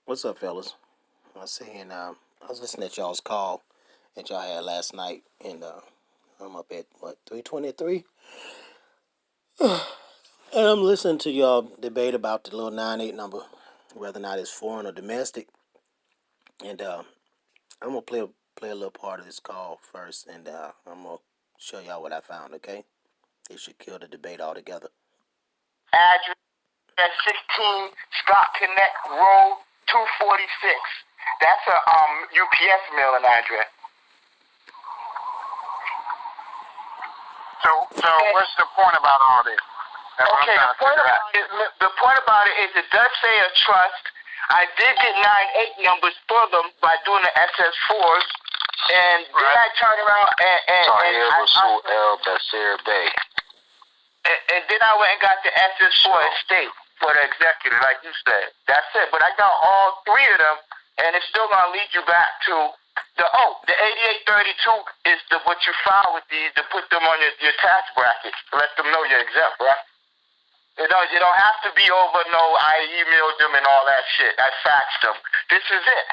What's up, fellas? I was saying, I was listening to y'all's call that y'all had last night, and I'm up at what 3:23, and I'm listening to y'all debate about the little 98 number, whether or not it's foreign or domestic, and I'm gonna play a little part of this call first, and I'm gonna show y'all what I found. Okay, it should kill the debate altogether. Address 16 Scott Connect Road 246. That's a UPS mailing address. So what's the point about all this? Okay, the point about it is it does say a trust. I did get 98 numbers for them by doing the SS4s, and then I turned around and then I went and got the SS4 estate for the executor, like you said. That's it. But I got all three of them, and it's still gonna lead you back to the 8832 is what you file with these to put them on your tax bracket to let them know you're exempt, right? You don't have to be over I emailed them and all that shit. I faxed them. This is it.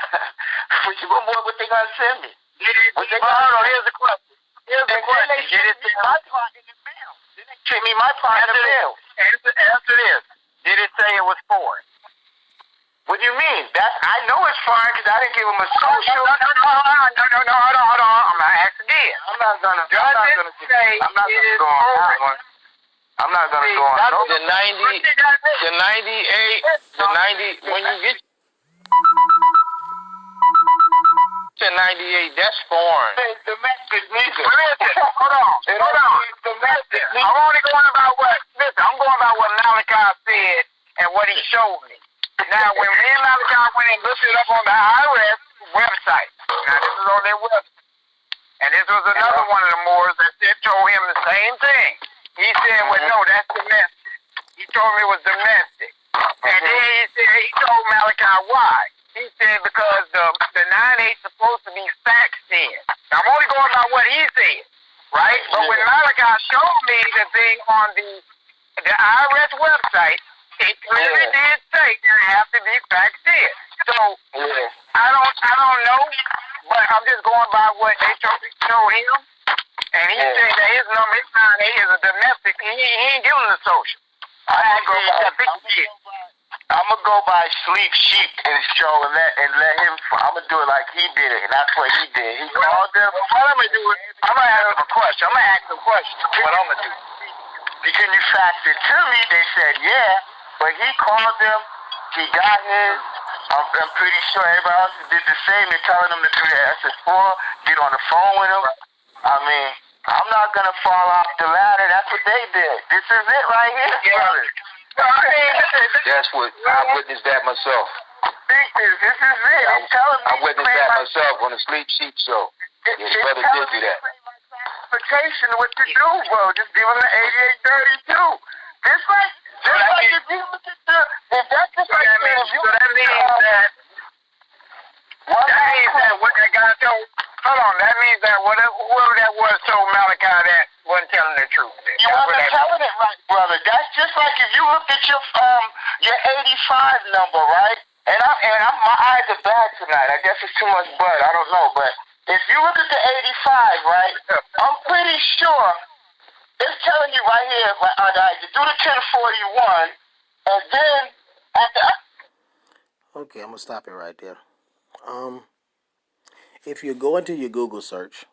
What they gonna send me? Here's the question. Did it send my part in the mail? Did they send me my part in the mail? Answer this. Did it say it was foreign? What do you mean? I know it's foreign because I didn't give them a social. No, hold on. I'm gonna ask again. I'm not gonna go on that one. I'm not gonna go on. The 90, the 98, the 90. When you get to 98, that's foreign. Domestic neither. Hold on. Domestic. I'm only going about I'm going about what Malachi said and what he showed me. Now, when me and Malachi went and looked it up on the IRS website, now this is on their website, and this was another one of the Moors that told him the same thing. He said, well, no, that's domestic. He told me it was domestic. And then he told Malachi why. He said because the 98 is supposed to be faxed in. Now, I'm only going by what he said, right? But when Malachi showed me the thing on the IRS website, it clearly did say that it have to be faxed in. So I don't know, but I'm just going by what they told him. And he said that his number, his 98 is a domestic. He ain't giving the social. I'm gonna go by Sleep Sheep and show and let him. I'm gonna do it like he did it, and that's what he did. He called them. What I'm gonna do is I'm gonna ask him a question. I'm gonna ask him a question. What I'm gonna do? Can you fax it to me? They said yeah, but he called them. He got his. I'm pretty sure everybody else did the same. They're telling them to do the SS4. Get on the phone with him. I mean, I'm not gonna fall off the ladder. That's what they did. This is it right here, brother. That's what I witnessed that myself. This is it. I'm telling you. I witnessed that myself on the Sleep Sheep show. Yeah, the brother did do that. Transportation, what to do, bro? Just give him the 8832. Just like if you look at that's just like if you. So that means that. What that guy told. Hold on, that means that whoever that was told Malachi that wasn't telling the truth. You wasn't telling it right, brother. That's just like if you looked at your 85 number, right? And my eyes are bad tonight. I guess it's too much blood. I don't know, but if you look at the 85, right? I'm pretty sure it's telling you right here, to do the 1041, and then at the. Okay, I'm gonna stop it right there. If you go into your Google search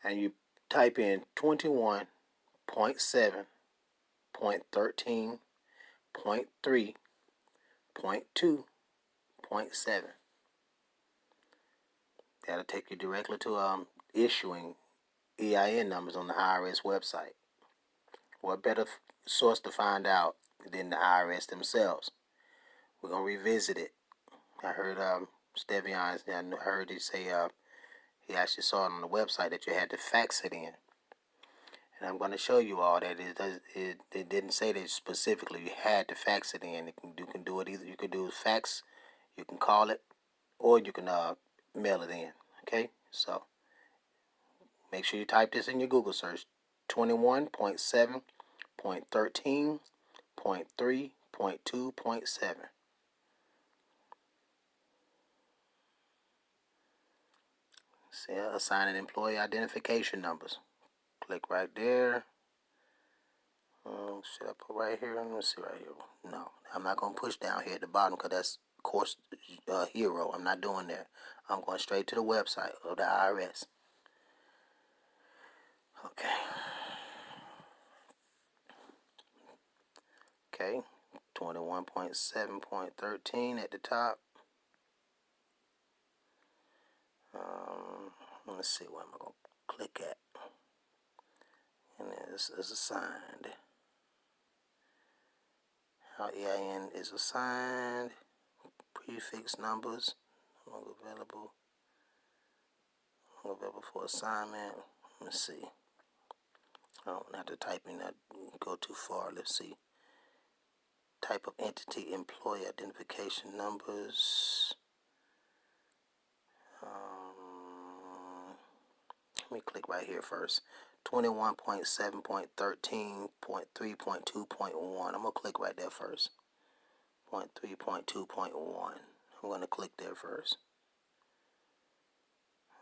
and you type in 21.7.13.3.2.7, that'll take you directly to issuing EIN numbers on the IRS website. What better source to find out than the IRS themselves? We're gonna revisit it. I heard Stevian, I heard he say he actually saw it on the website that you had to fax it in. And I'm going to show you all that it didn't say that specifically you had to fax it in. You can do it either. You can do fax, you can call it, or you can mail it in. Okay, so make sure you type this in your Google search: 21.7.13.3.2.7. See, assigning employee identification numbers. Click right there. Should I put right here? Let me see right here. No, I'm not going to push down here at the bottom because that's course hero. I'm not doing that. I'm going straight to the website of the IRS. Okay. 21.7.13 at the top. Let's see what I'm going to click at. And this is assigned. How EIN is assigned. Prefix numbers. Available for assignment. Let's see. I don't have to type in that. Go too far. Let's see. Type of entity, employee identification numbers. Let me click right here first. 21.7.13.3.2.1. I'm going to click right there first. 0.3.2.1. I'm going to click there first.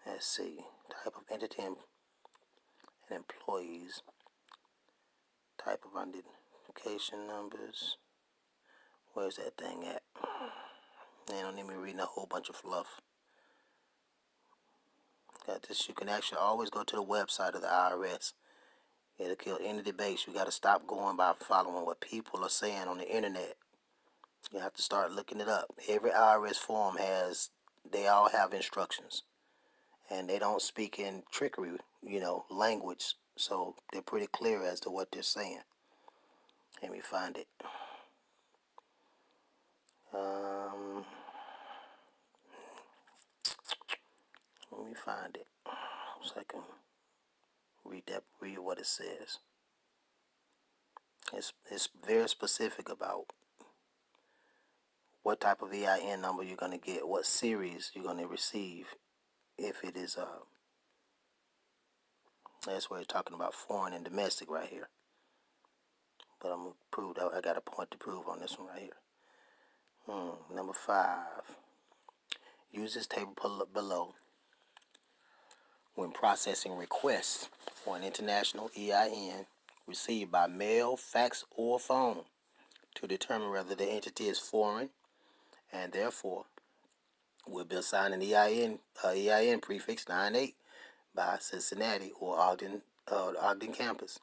Let's see. Type of entity and employees. Type of identification numbers. Where's that thing at? They don't need me reading a whole bunch of fluff. Got this. You can actually always go to the website of the IRS. It'll kill any debates. You got to stop going by following what people are saying on the internet. You have to start looking it up. Every IRS form they all have instructions. And they don't speak in trickery, language. So they're pretty clear as to what they're saying. Let me find it. Let me find it so I can read what it says. It's very specific about what type of EIN number you're going to get, what series you're going to receive if it is that's where it's talking about foreign and domestic right here. But I'm going to prove that I got a point to prove on this one right here. Number 5. Use this table below when processing requests for an international EIN received by mail, fax, or phone to determine whether the entity is foreign and therefore will be assigned an EIN prefix 98 by Cincinnati or Ogden campus.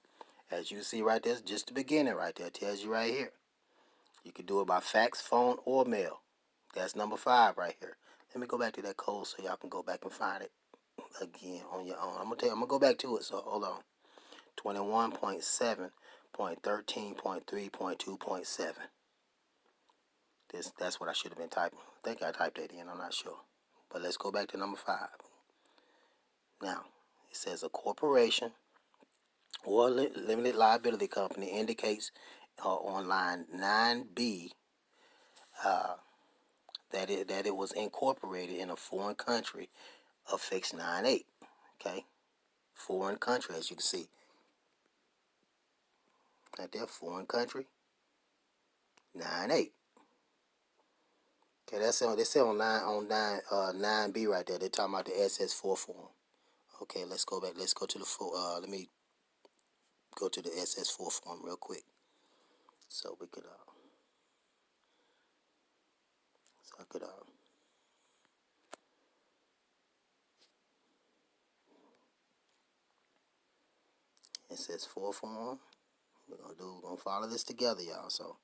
As you see right there, just the beginning right there. It tells you right here. You can do it by fax, phone, or mail. That's number 5 right here. Let me go back to that code so y'all can go back and find it again on your own. I'm gonna go back to it. So hold on. 21.7.13.3.2.7. That's what I should have been typing. I think I typed that in. I'm not sure. But let's go back to number 5. Now it says a corporation or limited liability company indicates on line 9B that it was incorporated in a foreign country affixed 98. Okay, foreign country, as you can see right there, foreign country 98. Okay, they say on 9B right there. They're talking about the SS4 form. Okay, let's go back. Let's go to the let me go to the SS4 form real quick, so we could SS4 form. We're gonna follow this together, y'all. So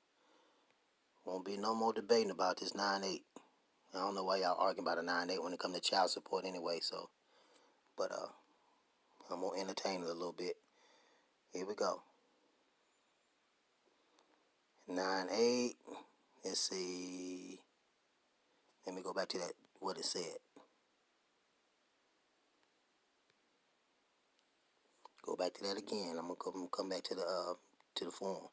won't be no more debating about this 9/8. I don't know why y'all arguing about a 9/8 when it comes to child support anyway. So, but I'm gonna entertain it a little bit. Here we go. 9/8. Let's see. Let me go back to that. What it said. Go back to that again. I'm gonna come back to the form.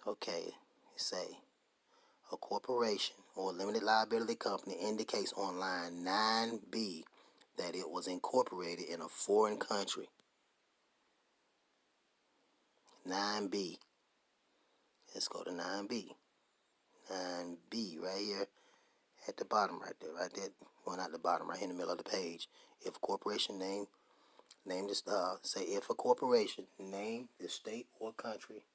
Okay. It say a corporation or limited liability company indicates on line 9B that it was incorporated in a foreign country. 9B. Let's go to 9B. 9B right here at the bottom right there, well, not the bottom, right in the middle of the page. If a corporation name this, say if a corporation name the state or country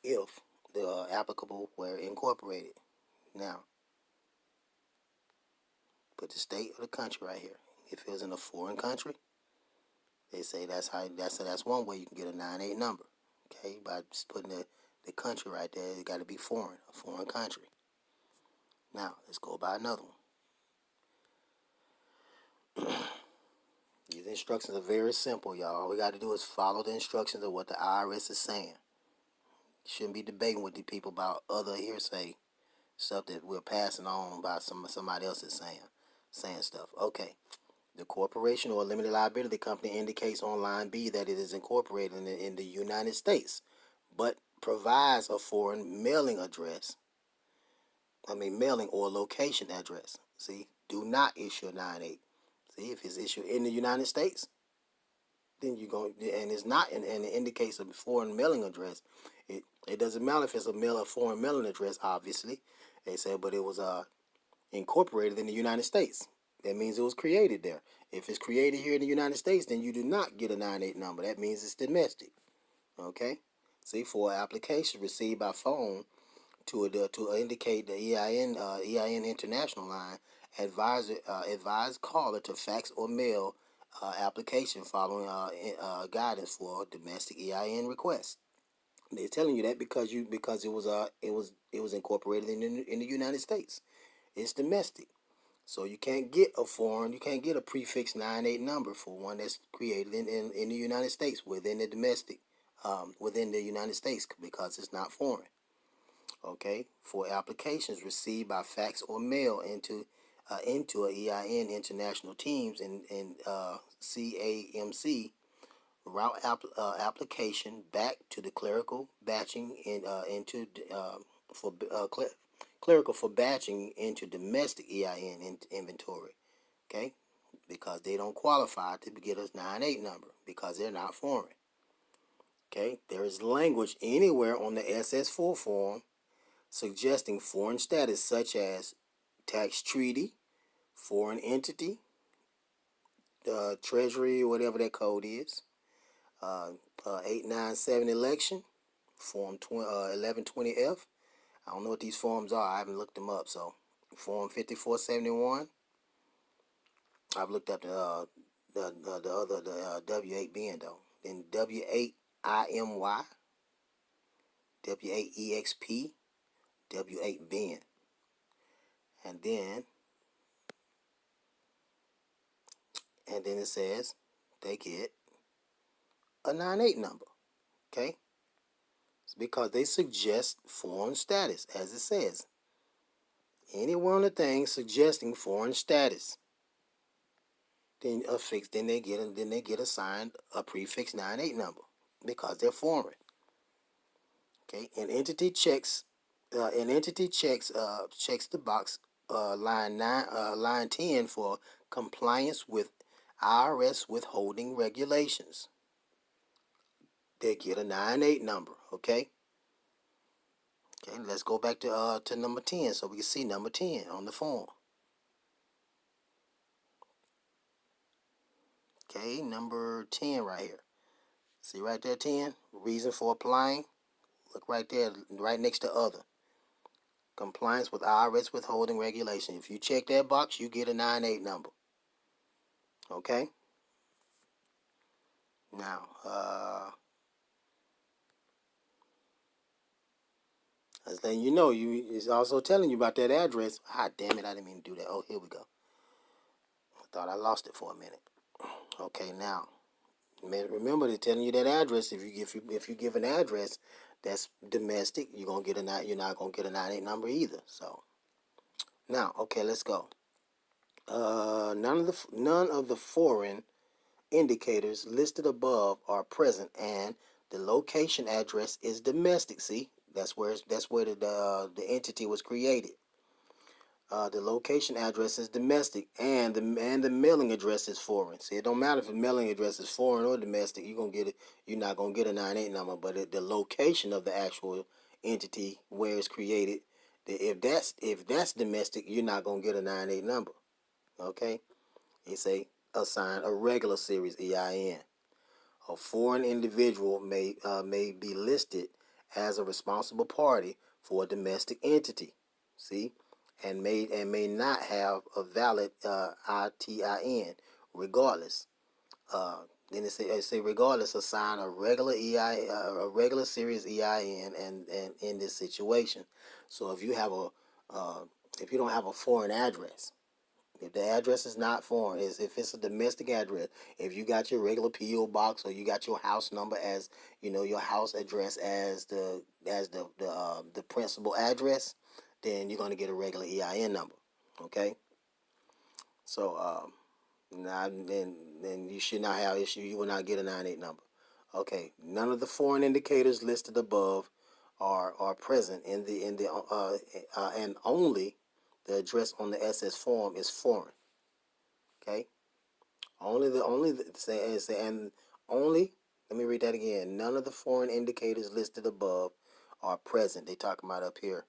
if the applicable were incorporated. Now, put the state or the country right here. If it was in a foreign country, they say that's one way you can get a 98 number. Okay, by just putting the country right there, it got to be foreign, a foreign country. Now, let's go by another one. These instructions are very simple, y'all. All we got to do is follow the instructions of what the IRS is saying. You shouldn't be debating with the people about other hearsay stuff that we're passing on by somebody else is saying stuff. Okay. The corporation or limited liability company indicates on line B that it is incorporated in the United States, but provides a foreign mailing or location address. See, do not issue a 98. See, if it's issued in the United States, then you're going, and it's not, and it indicates a foreign mailing address. It doesn't matter if it's a foreign mailing address, obviously. They said, but it was incorporated in the United States. That means it was created there. If it's created here in the United States, then you do not get a 98 number. That means it's domestic. Okay? See, for an application received by phone to indicate the EIN international line, advise caller to fax or mail application following guidance for domestic EIN request. They're telling you that because it was incorporated in the United States. It's domestic. So you can't get a prefix 98 number for one that's created in the United States within the domestic, within the United States, because it's not foreign. Okay, for applications received by fax or mail into a EIN international teams and CAMC route application back to the clerical batching clerical for batching into domestic EIN inventory. Okay, because they don't qualify to get us 98 number because they're not foreign. Okay, there is language anywhere on the SS4 form suggesting foreign status such as tax treaty, foreign entity, treasury, whatever that code is, 897 election, form 1120F. I don't know what these forms are. I haven't looked them up. So, form 5471. I've looked up the W8BN though. Then W8IMY, W8EXP, W8BN, and then it says they get a 98 number. Okay, it's because they suggest foreign status, as it says. Any one of the things suggesting foreign status, then they get assigned a prefix 98 number because they're foreign. Okay, an entity checks the box line 10 for compliance with IRS withholding regulations. They get a 98 number. Okay. Okay, let's go back to number 10 so we can see number 10 on the form. Okay, number 10 right here. See right there, 10? Reason for applying. Look right there, right next to other. Compliance with IRS withholding regulation. If you check that box, you get a 98 number. Okay? Now, as letting you know, it's also telling you about that address. Ah, damn it, I didn't mean to do that. Oh, here we go. I thought I lost it for a minute. Okay, now, remember they're telling you that address. If you give an address that's domestic, you're not gonna get a 98 number either. So now, okay, let's go. None of the foreign indicators listed above are present, and the location address is domestic. See, that's where the entity was created. The location address is domestic, and the mailing address is foreign. See, it don't matter if the mailing address is foreign or domestic. You're not gonna get a 98 number, but the location of the actual entity where it's created If that's domestic, you're not gonna get a 98 number. Okay, they say assign a regular series EIN. A foreign individual may be listed as a responsible party for a domestic entity. See, and may not have a valid ITIN regardless. Then it say regardless, assign a regular a regular series EIN and in this situation. So if you don't have a foreign address, if the address is not foreign, if it's a domestic address, if you got your regular PO box or you got your house number as your house address as the principal address, then you're gonna get a regular EIN number. Okay, so now then you should not have issue. You will not get a 98 number. Okay, none of the foreign indicators listed above are present in the and only the address on the SS form is foreign. Okay, and only. Let me read that again. None of the foreign indicators listed above are present. They talking about up here.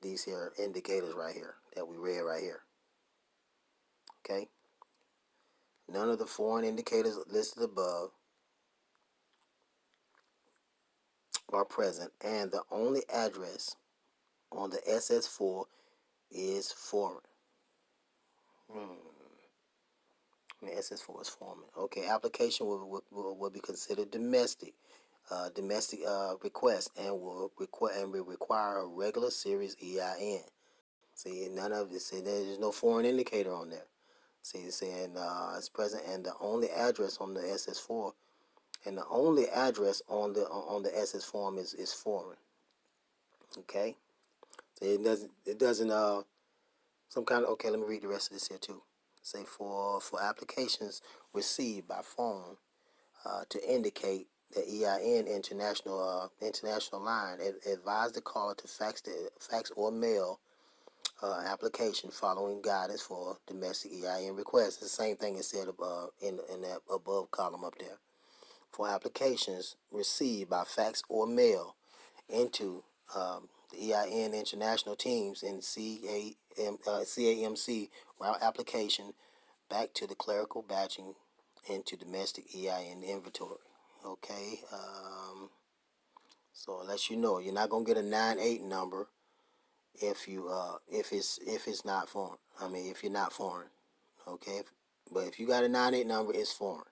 These here indicators right here that we read right here. Okay. None of the foreign indicators listed above are present, and the only address on the SS4 is foreign. The SS4 is foreign. Okay, application will be considered domestic. Domestic request and will require a regular series EIN. See, none of this. See, there's no foreign indicator on there. See, it's saying it's present, and the only address on the SS4, and the only address on the SS form is foreign. Okay, so it doesn't some kind of. Okay, let me read the rest of this here too. Say for applications received by phone to indicate the EIN international line, advise the caller to fax or mail application following guidance for domestic EIN requests. It's the same thing it said in that above column up there. For applications received by fax or mail into the EIN international teams in CAMC route application back to the clerical batching into domestic EIN inventory. Okay, so it lets you know you're not gonna get a 98 number if it's not foreign. I mean, if you're not foreign. Okay, but if you got a 98 number, it's foreign.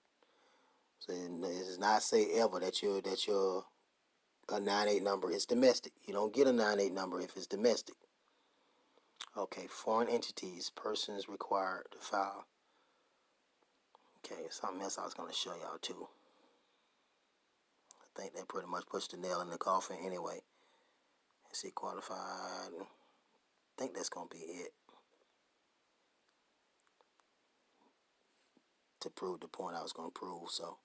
So it does not say ever that your a 98 number is domestic. You don't get a 98 number if it's domestic. Okay, foreign entities, persons required to file. Okay, something else I was going to show y'all too. I think that pretty much puts the nail in the coffin anyway. Let's see, qualified. I think that's going to be it to prove the point I was going to prove. So,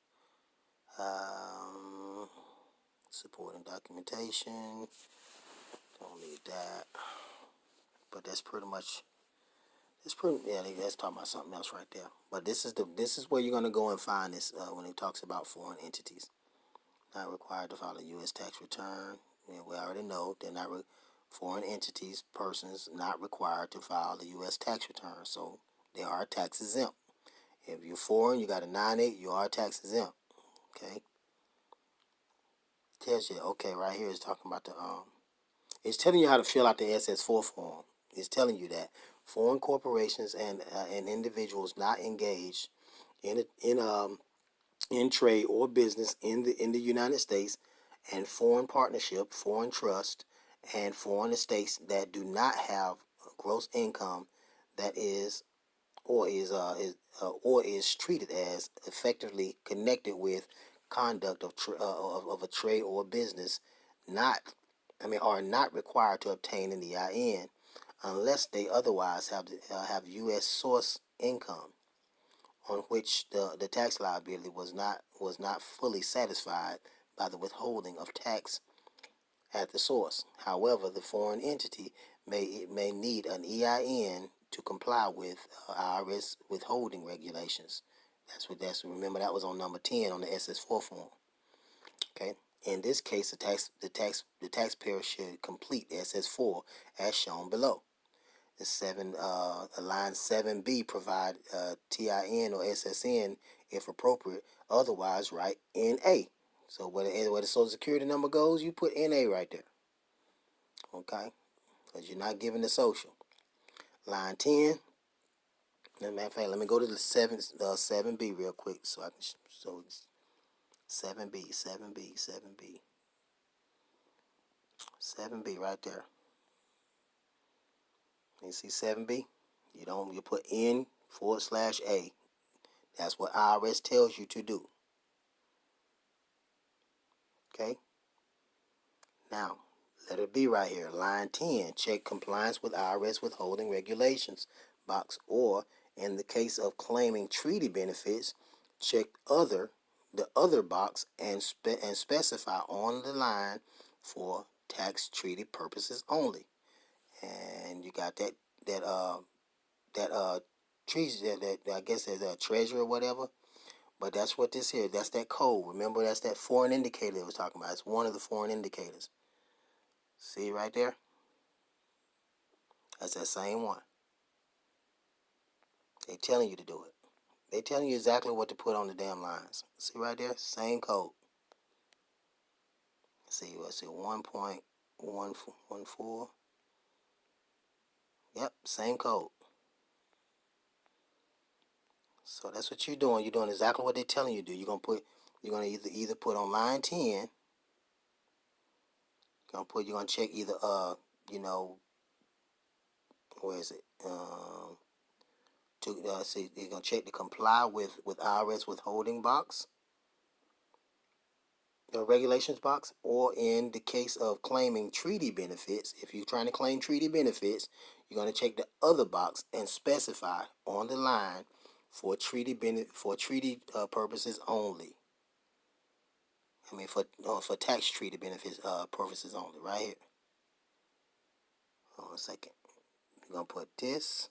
supporting documentation. Don't need that. But that's pretty much. Yeah. That's talking about something else right there. But this is where you're going to go and find this when it talks about foreign entities. Not required to file a U.S. tax return. Yeah, we already know they're not foreign entities, persons not required to file the U.S. tax return. So they are tax exempt. If you're foreign, you got a 98, you are tax exempt. Okay. Tells you, okay, right here is talking about it's telling you how to fill out the SS4 form. It's telling you that foreign corporations and individuals not engaged in trade or business in the United States, and foreign partnership, foreign trust, and foreign estates that do not have gross income that is is treated as effectively connected with conduct of a trade or business, are not required to obtain an EIN unless they otherwise have U.S. source income on which the tax liability was not fully satisfied by the withholding of tax at the source. However, the foreign entity may need an EIN to comply with IRS withholding regulations. Remember that was on number 10 on the SS4 form. Okay. In this case, the taxpayer should complete the SS4 as shown below. Line 7B provide TIN or SSN if appropriate. Otherwise, write NA. So where the Social Security number goes, you put NA right there. Okay, because you're not giving the social. Line 10. Matter of fact, let me go to the 7B real quick so I can so it's 7B 7B right there. You see 7B? You put N/A. That's what IRS tells you to do. Okay? Now, letter B right here, line 10, check compliance with IRS withholding regulations box, or in the case of claiming treaty benefits, check the other box and specify on the line for tax treaty purposes only. And you got that trees that I guess is a treasure or whatever. But that's what this here. That's that code. Remember, that's that foreign indicator it was talking about. It's one of the foreign indicators. See right there? That's that same one. They telling you to do it. They telling you exactly what to put on the damn lines. See right there? Same code. See, let's see, 1.114. Yep, same code. So that's what you're doing. You're doing exactly what they're telling you to do. You're gonna either put on line 10. You're gonna check either where is it? See, you're gonna check to comply with IRS withholding box, the regulations box, or in the case of claiming treaty benefits, if you're trying to claim treaty benefits, you're gonna check the other box and specify on the line for treaty purposes only. I mean for tax treaty benefits purposes only, right here. Hold on a second. You're gonna put this,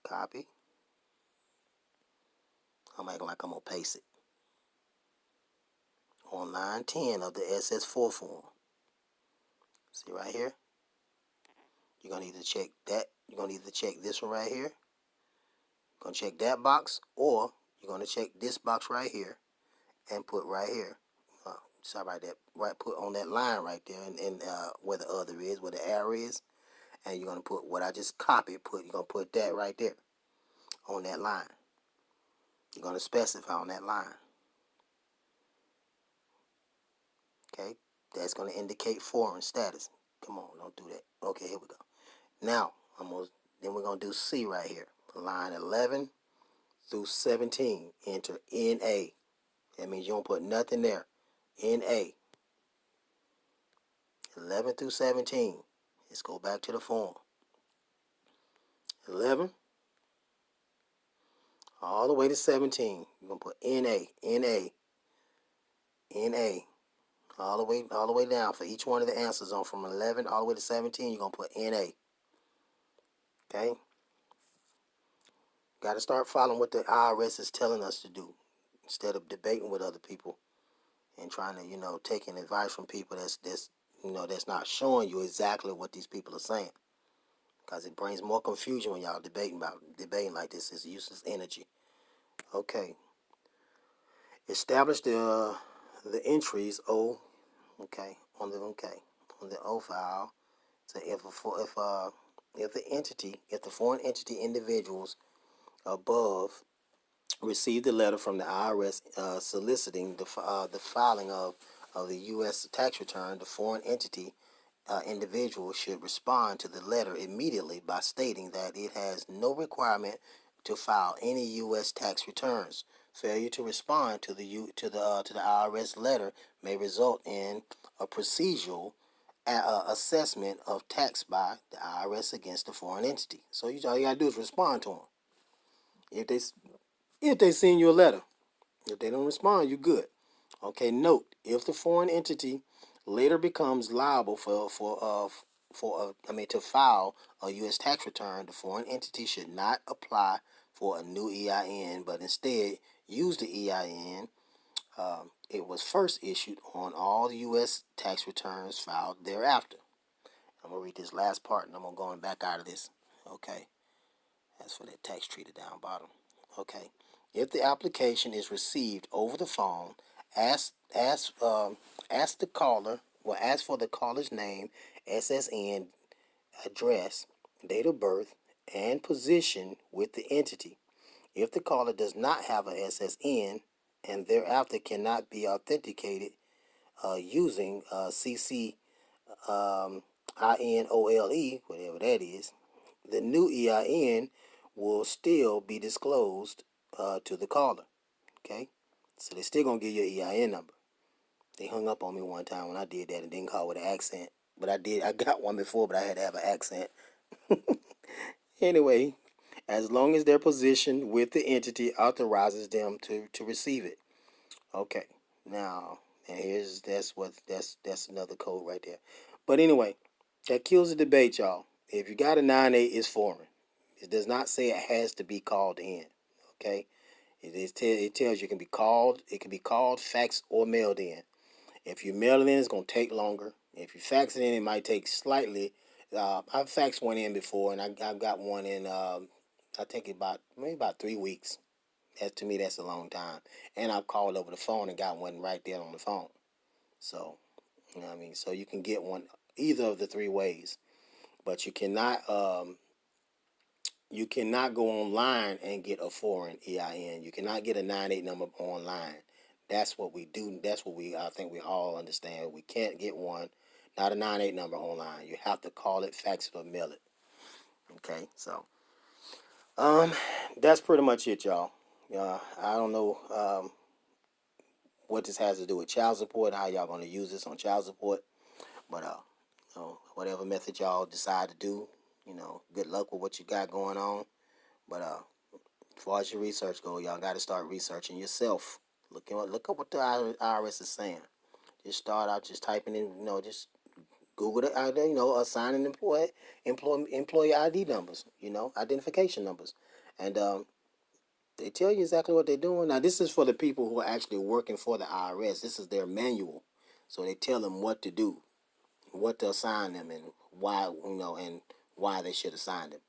copy. I'm acting like I'm gonna paste it on line 10 of the SS4 form. See right here? You're gonna either check that. You're gonna either check this one right here. You're gonna check that box, or you're gonna check this box right here and put right here. Sorry about that. Right, put on that line right there, and where the other is, where the arrow is, and you're gonna put what I just copied. You're gonna put that right there on that line. You're gonna specify on that line. Okay, that's gonna indicate foreign status. Come on, don't do that. Okay, here we go. Now then we're gonna do C right here, line 11 through 17. Enter NA. That means you don't put nothing there. NA. 11 through 17. Let's go back to the form. 11 all the way to 17. You're gonna put NA, all the way down for each one of the answers on from 11 all the way to 17. You're gonna put NA. Okay. Got to start following what the IRS is telling us to do instead of debating with other people and trying to taking advice from people that's not showing you exactly what these people are saying. Because it brings more confusion when y'all debating like this. Is useless energy. Okay. Establish the entries O. Okay. On the O file. So if the foreign entity individuals above received the letter from the IRS soliciting the filing of the U.S. tax return, the foreign entity individual should respond to the letter immediately by stating that it has no requirement to file any U.S. tax returns. Failure to respond to the IRS letter may result in a procedural assessment of tax by the IRS against the foreign entity. So all you gotta do is respond to them. If they send you a letter, if they don't respond, you're good. Okay. Note: if the foreign entity later becomes liable to file a U.S. tax return, the foreign entity should not apply for a new EIN, but instead use the EIN It was first issued on all the U.S. tax returns filed thereafter. I'm going to read this last part and I'm going to go back out of this. Okay. That's for that tax treaty down bottom. Okay. If the application is received over the phone, ask the caller, well, ask for the caller's name, SSN, address, date of birth, and position with the entity. If the caller does not have a SSN and thereafter cannot be authenticated using CC INOLE, whatever that is, the new EIN will still be disclosed to the caller. Okay, so they're still gonna give you an EIN number. They hung up on me one time when I did that and didn't call with an accent, but I got one before, but I had to have an accent. Anyway, as long as their position with the entity authorizes them to receive it. Okay, now and that's another code right there. But anyway, that kills the debate, y'all. If you got a 9(8), it's foreign. It does not say it has to be called in. Okay, it tells you it can be called. It can be called, faxed, or mailed in. If you mail it in, it's gonna take longer. If you fax it in, it might take slightly. I've faxed one in before, and I've got one in. I think maybe about 3 weeks. To me, that's a long time. And I've called over the phone and got one right there on the phone. So, you know what I mean? So you can get one either of the three ways, but you cannot go online and get a foreign EIN. You cannot get a 9(8) number online. That's what we do. I think we all understand. We can't get one, not a 9(8) number online. You have to call it, fax it, or mail it. Okay, so that's pretty much it, y'all. I don't know what this has to do with child support, how y'all gonna use this on child support, but whatever method y'all decide to do, good luck with what you got going on. But as far as your research goes, y'all got to start researching yourself. Look up what the IRS is saying. Just start out just typing in, just Google it, assigning employee ID numbers, identification numbers, and they tell you exactly what they're doing. Now, this is for the people who are actually working for the IRS. This is their manual, so they tell them what to do, what to assign them, and why, and why they should assign them.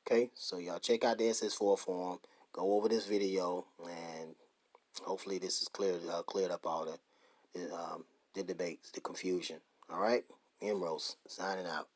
Okay, so y'all check out the SS4 form. Go over this video, and hopefully this is cleared up all the debates, the confusion. All right, Emeralds signing out.